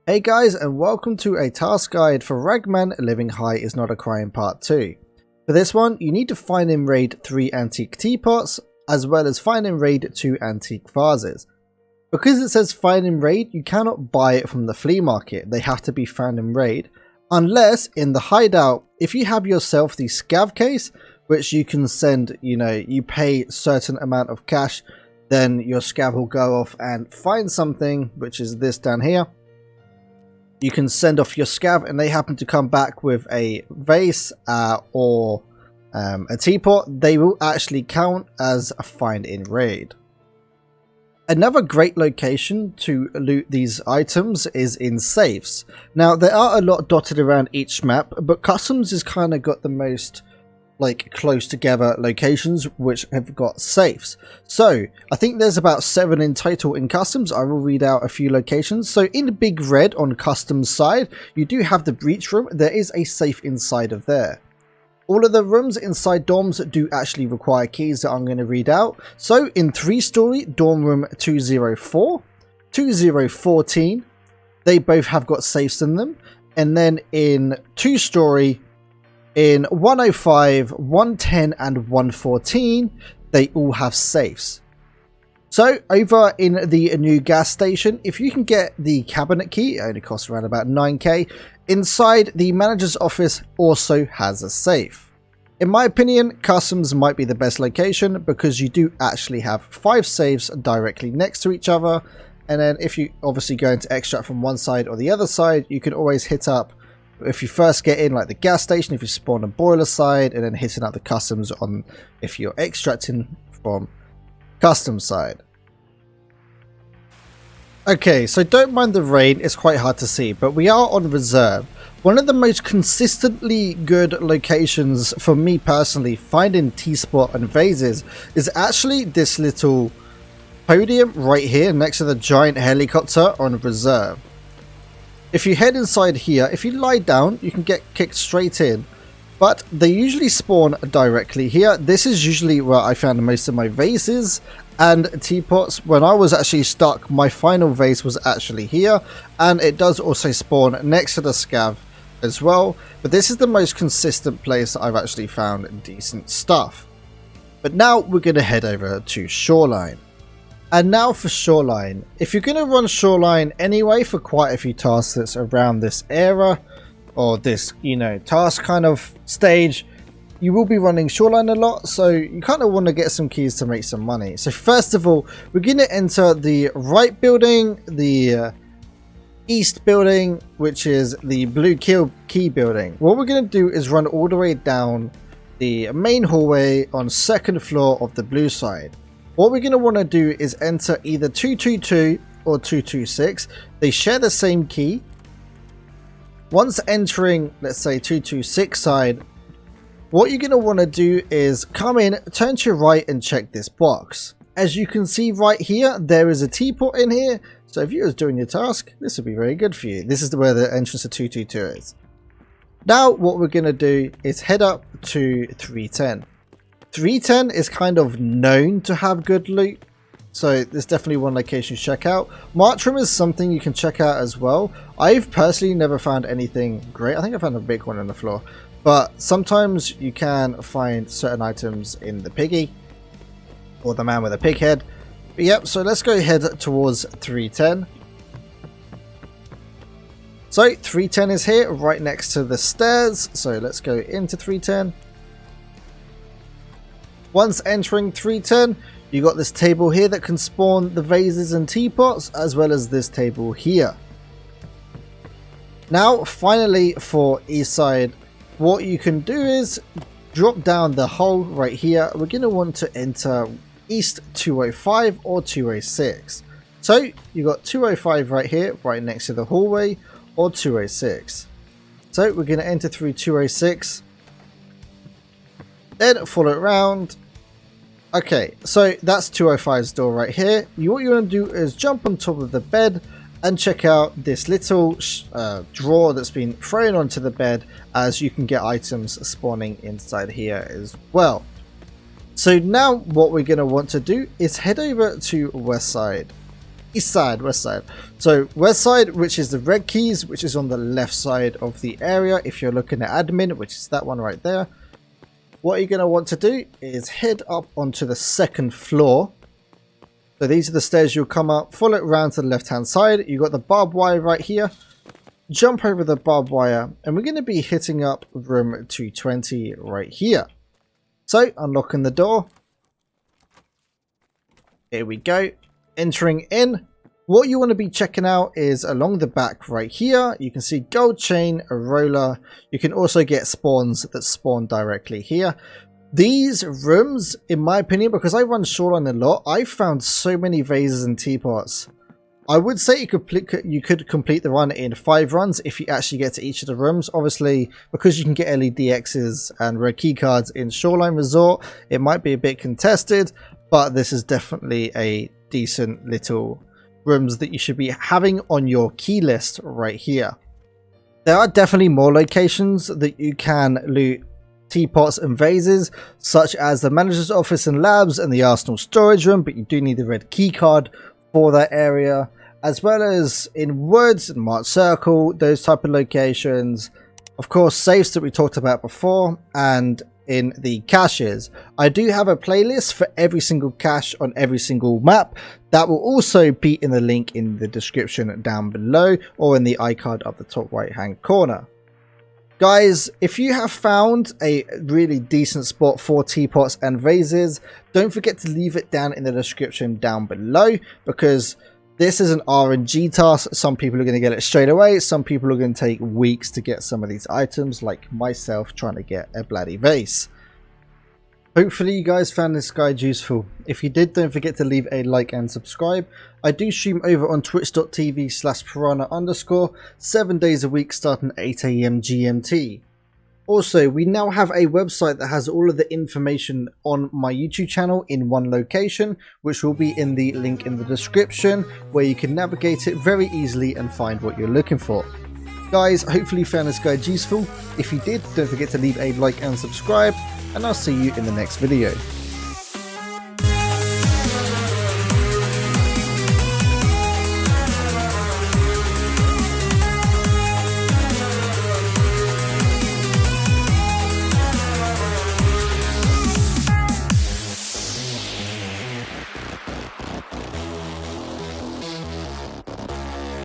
Hey guys, and welcome to a task guide for Ragman Living High is Not a Crime Part 2. For this one, you need to find and raid 3 antique teapots, as well as find and raid 2 antique vases. Because it says find and raid, you cannot buy it from the flea market, they have to be found and raid. Unless, in the hideout, if you have yourself the scav case, which you can send, you pay a certain amount of cash, then your scav will go off and find something, which is this down here. You can send off your scav and they happen to come back with a vase or a teapot. They will actually count as a find in raid. Another great location to loot these items is in safes. Now there are a lot dotted around each map, but customs has kind of got the most close together locations which have got safes. So I think there's about 7 in total in customs. I will read out a few locations. So in the big red on customs side, you do have the breach room. There is a safe inside of there. All of the rooms inside dorms do actually require keys that I'm going to read out. So in 3-story dorm room 204, 2014, they both have got safes in them. And then in 2-story, in 105, 110 and 114, they all have safes. So over in the new gas station, if you can get the cabinet key, it only costs around about 9k. Inside the manager's office also has a safe. In my opinion, customs might be the best location because you do actually have 5 safes directly next to each other. And then if you obviously go into extract from one side or the other side, you can always hit up, if you first get in like the gas station, if you spawn a boiler side, and then hitting up the customs on if you're extracting from custom side. Okay, so don't mind the rain, it's quite hard to see, but we are on reserve. One of the most consistently good locations for me personally finding T-spot and vases is actually this little podium right here next to the giant helicopter on reserve. If you head inside here, if you lie down, you can get kicked straight in. But they usually spawn directly here. This is usually where I found most of my vases and teapots. When I was actually stuck, my final vase was actually here. And it does also spawn next to the scav as well. But this is the most consistent place I've actually found decent stuff. But now we're going to head over to Shoreline. And now for Shoreline. If you're going to run Shoreline anyway for quite a few tasks that's around this era, or this, task kind of stage, you will be running Shoreline a lot, so you kind of want to get some keys to make some money. So first of all, we're going to enter the right building, the east building, which is the blue key building. What we're going to do is run all the way down the main hallway on 2nd floor of the blue side. What we're going to want to do is enter either 222 or 226. They share the same key. Once entering, let's say 226 side, what you're going to want to do is come in, turn to your right and check this box. As you can see right here, there is a teapot in here. So if you was doing your task, this would be very good for you. This is where the entrance to 222 is. Now what we're going to do is head up to 310. 310 is kind of known to have good loot, so there's definitely one location to check out. March room is something you can check out as well. I've personally never found anything great. I think I found a big one on the floor, but sometimes you can find certain items in the piggy or the man with a pig head. But yep, so let's go head towards 310. So 310 is here right next to the stairs, so let's go into 310. Once entering 310, you got this table here that can spawn the vases and teapots, as well as this table here. Now, finally, for east side, what you can do is drop down the hole right here. We're going to want to enter east 205 or 206. So you got 205 right here, right next to the hallway, or 206. So we're going to enter through 206. Then follow it around. Okay, so that's 205's door right here. What you want to do is jump on top of the bed and check out this little drawer that's been thrown onto the bed, as you can get items spawning inside here as well. So now what we're going to want to do is head over to west side. East side, west side. So west side, which is the red keys, which is on the left side of the area. If you're looking at admin, which is that one right there, what you're going to want to do is head up onto the second floor. So these are the stairs you'll come up, follow it around to the left hand side. You've got the barbed wire right here. Jump over the barbed wire, and we're going to be hitting up room 220 right here. So unlocking the door. Here we go. Entering in. What you want to be checking out is along the back right here. You can see gold chain, a roller. You can also get spawns that spawn directly here. These rooms, in my opinion, because I run shoreline a lot, I found so many vases and teapots. I would say you could complete the run in 5 runs if you actually get to each of the rooms. Obviously, because you can get LEDXs and red key cards in Shoreline Resort, it might be a bit contested, but this is definitely a decent little rooms that you should be having on your key list right here. There are definitely more locations that you can loot teapots and vases, such as the manager's office and labs and the Arsenal storage room, but you do need the red key card for that area, as well as in woods and marked circle, those type of locations. Of course, safes that we talked about before, and in the caches. I do have a playlist for every single cache on every single map that will also be in the link in the description down below or in the iCard up the top right hand corner. Guys, if you have found a really decent spot for teapots and vases, don't forget to leave it down in the description down below, because this is an RNG task. Some people are going to get it straight away. Some people are going to take weeks to get some of these items, like myself trying to get a bloody vase. Hopefully you guys found this guide useful. If you did, don't forget to leave a like and subscribe. I do stream over on twitch.tv/piranha_, 7 days a week starting at 8 AM GMT. Also, we now have a website that has all of the information on my YouTube channel in one location, which will be in the link in the description, where you can navigate it very easily and find what you're looking for. Guys, hopefully you found this guide useful. If you did, don't forget to leave a like and subscribe, and I'll see you in the next video.